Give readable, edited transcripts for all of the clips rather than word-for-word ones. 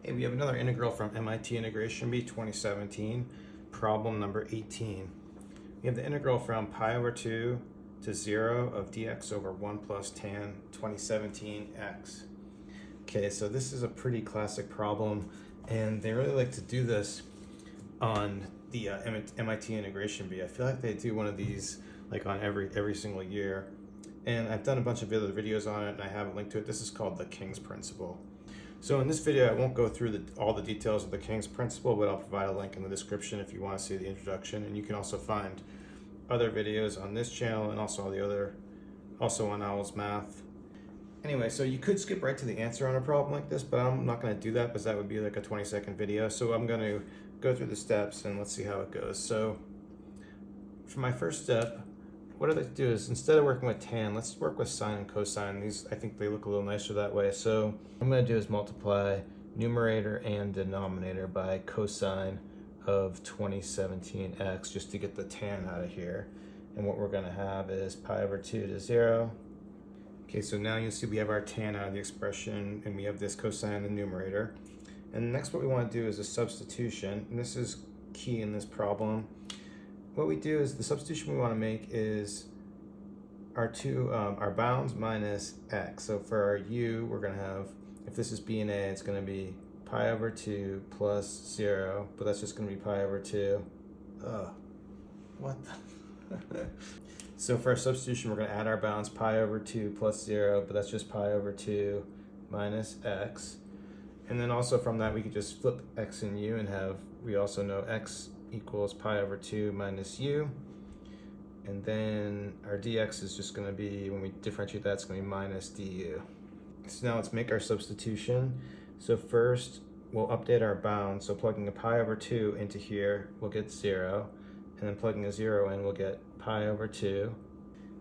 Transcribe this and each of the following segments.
Hey, we have another integral from MIT Integration Bee 2017, problem number 18. We have the integral from pi over 2 to 0 of dx over 1 plus tan 2017 x. Okay, so this is a pretty classic problem, and they really like to do this on the MIT Integration Bee. I feel like they do one of these like on every single year, and I've done a bunch of other videos on it, and I have a link to it. This is called the King's Principle. So in this video, I won't go through all the details of the King's Principle, but I'll provide a link in the description if you want to see the introduction. And you can also find other videos on this channel and also all the other, also on Owl's Math. Anyway, so you could skip right to the answer on a problem like this, but I'm not going to do that because that would be like a 20-second video. So I'm going to go through the steps and let's see how it goes. So for my first step, what I'd like to do is, instead of working with tan, let's work with sine and cosine. These, I think they look a little nicer that way. So what I'm going to do is multiply numerator and denominator by cosine of 2017x just to get the tan out of here. And what we're going to have is pi over 2 to 0. Okay, so now you'll see we have our tan out of the expression, and we have this cosine in the numerator. And next what we want to do is a substitution, and this is key in this problem. What we do is the substitution we want to make is our bounds minus x. So for our u, we're going to have, if this is b and a, it's going to be pi over 2 plus 0, but that's just going to be pi over 2. What the? So for our substitution, we're going to add our bounds pi over 2 plus 0, but that's just pi over 2 minus x. And then also from that, we could just flip x and u and have, we also know x equals pi over 2 minus u. And then our dx is just going to be, when we differentiate that, it's going to be minus du. So now let's make our substitution. So first, we'll update our bounds. So plugging a pi over 2 into here, we'll get 0. And then plugging a 0 in, we'll get pi over 2.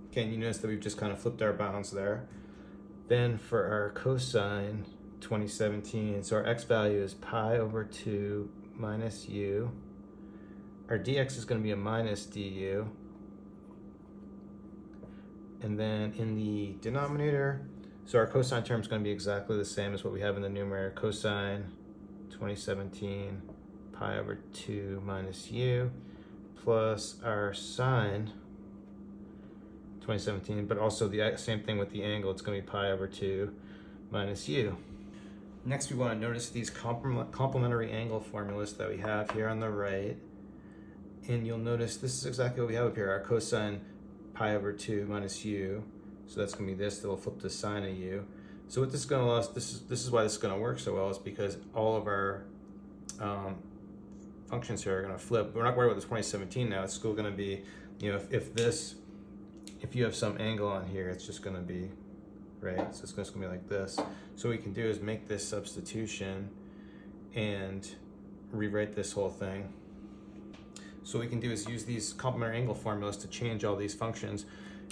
Okay, and you notice that we've just kind of flipped our bounds there. Then for our cosine 2017, so our x value is pi over 2 minus u. Our dx is going to be a minus du. And then in the denominator, so our cosine term is going to be exactly the same as what we have in the numerator. Cosine 2017 pi over 2 minus u plus our sine 2017, but also the same thing with the angle. It's going to be pi over 2 minus u. Next, we want to notice these complementary angle formulas that we have here on the right. And you'll notice this is exactly what we have up here, our cosine pi over 2 minus u. So that's going to be this, that will flip to sine of u. So what this is going to allow us, this is why this is going to work so well, is because all of our functions here are going to flip. We're not worried about this 2017 now. It's still going to be, you know, if you have some angle on here, it's just going to be, right? So it's just going to be like this. So what we can do is make this substitution and rewrite this whole thing. So what we can do is use these complementary angle formulas to change all these functions.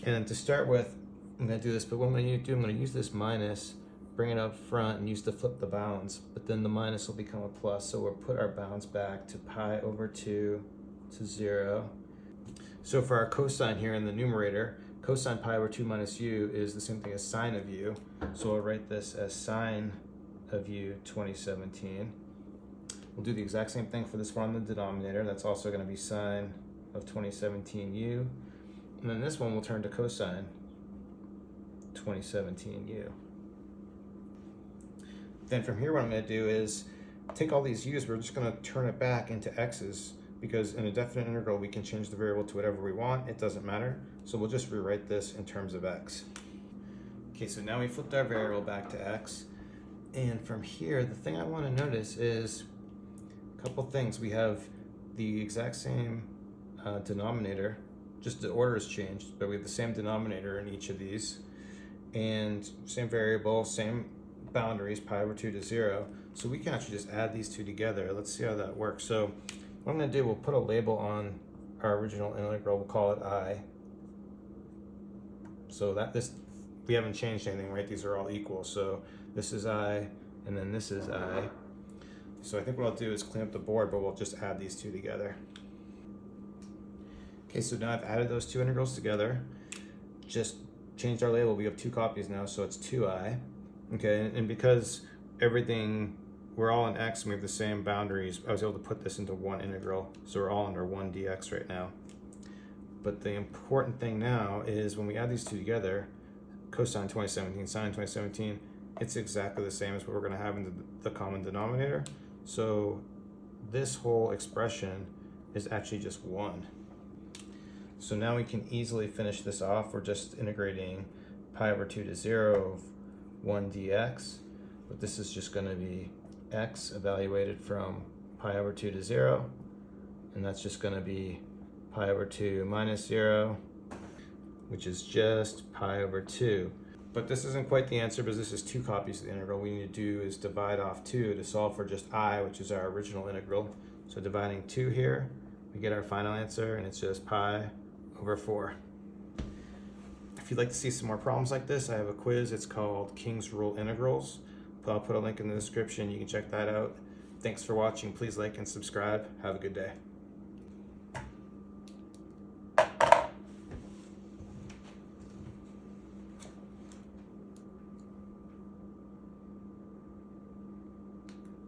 And to start with, I'm going to do this, but what I'm going to do, I'm going to use this minus, bring it up front and use to flip the bounds, but then the minus will become a plus. So we'll put our bounds back to pi over 2 to 0. So for our cosine here in the numerator, cosine pi over 2 minus u is the same thing as sine of u. So I'll write this as sine of u 2017. We'll do the exact same thing for this one on the denominator. That's also going to be sine of 2017 u. And then this one will turn to cosine 2017 u. Then from here, what I'm going to do is take all these u's, we're just going to turn it back into x's, because in a definite integral, we can change the variable to whatever we want. It doesn't matter. So we'll just rewrite this in terms of x. Okay, so now we flipped our variable back to x. And from here, the thing I want to notice is a couple things. We have the exact same denominator, just the order has changed, but we have the same denominator in each of these. And same variable, same boundaries, pi over 2 to 0. So we can actually just add these two together. Let's see how that works. So what I'm going to do, we'll put a label on our original integral. We'll call it I. So we haven't changed anything, right? These are all equal. So this is I, and then this is I. So I think what I'll do is clean up the board, but we'll just add these two together. Okay, so now I've added those two integrals together. Just changed our label. We have two copies now, so it's 2i. Okay, and because everything we're all in x and we have the same boundaries, I was able to put this into one integral. So we're all under 1 dx right now. But the important thing now is when we add these two together, cosine 2017, sine 2017, it's exactly the same as what we're going to have in the common denominator. So this whole expression is actually just 1. So now we can easily finish this off. We're just integrating pi over 2 to 0 of 1 dx, but this is just going to be x evaluated from pi over 2 to 0, and that's just going to be pi over 2 minus 0, which is just pi over 2. But this isn't quite the answer because this is 2 copies of the integral. What we need to do is divide off 2 to solve for just I, which is our original integral. So dividing 2 here, we get our final answer, and it's just pi over 4. If you'd like to see some more problems like this, I have a quiz. It's called King's Rule Integrals. I'll put a link in the description. You can check that out. Thanks for watching. Please like and subscribe. Have a good day.